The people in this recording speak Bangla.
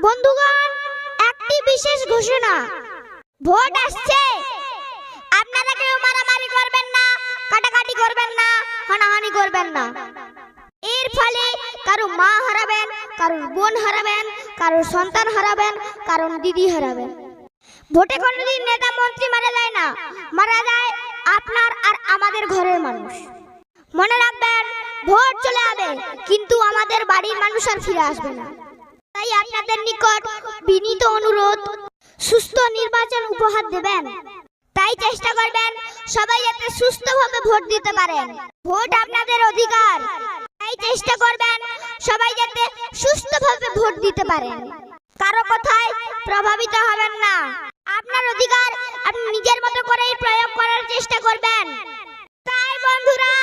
বন্ধুগণ, একটি বিশেষ ঘোষণা, ভোট আসছে। আপনারা কেউ মারামারি করবেন না, কাটাকাটি করবেন না, হানাহানি করবেন না। এর ফলে কারো মা হারাবেন, কারোর বোন হারাবেন, কারোর সন্তান হারাবেন, কারোর দিদি হারাবেন। ভোটে কোনোদিন নেতা মন্ত্রী মারা যায় না, মারা যায় আপনার আর আমাদের ঘরের মানুষ। মনে রাখবেন, ভোট চলে যাবে কিন্তু আমাদের বাড়ির মানুষ আর ফিরে আসবে না। তাই আপনাদের নিকট বিনীত অনুরোধ, সুস্থ নির্বাচন উপহার দেবেন। তাই চেষ্টা করবেন সবাই যাতে সুস্থভাবে ভোট দিতে পারেন। ভোট আপনাদের অধিকার, তাই চেষ্টা করবেন সবাই যাতে সুস্থভাবে ভোট দিতে পারেন। কারো কথায় প্রভাবিত হবেন না। আপনার অধিকার আপনি নিজের মতো করেই প্রয়োগ করার চেষ্টা করবেন। তাই বন্ধুরা,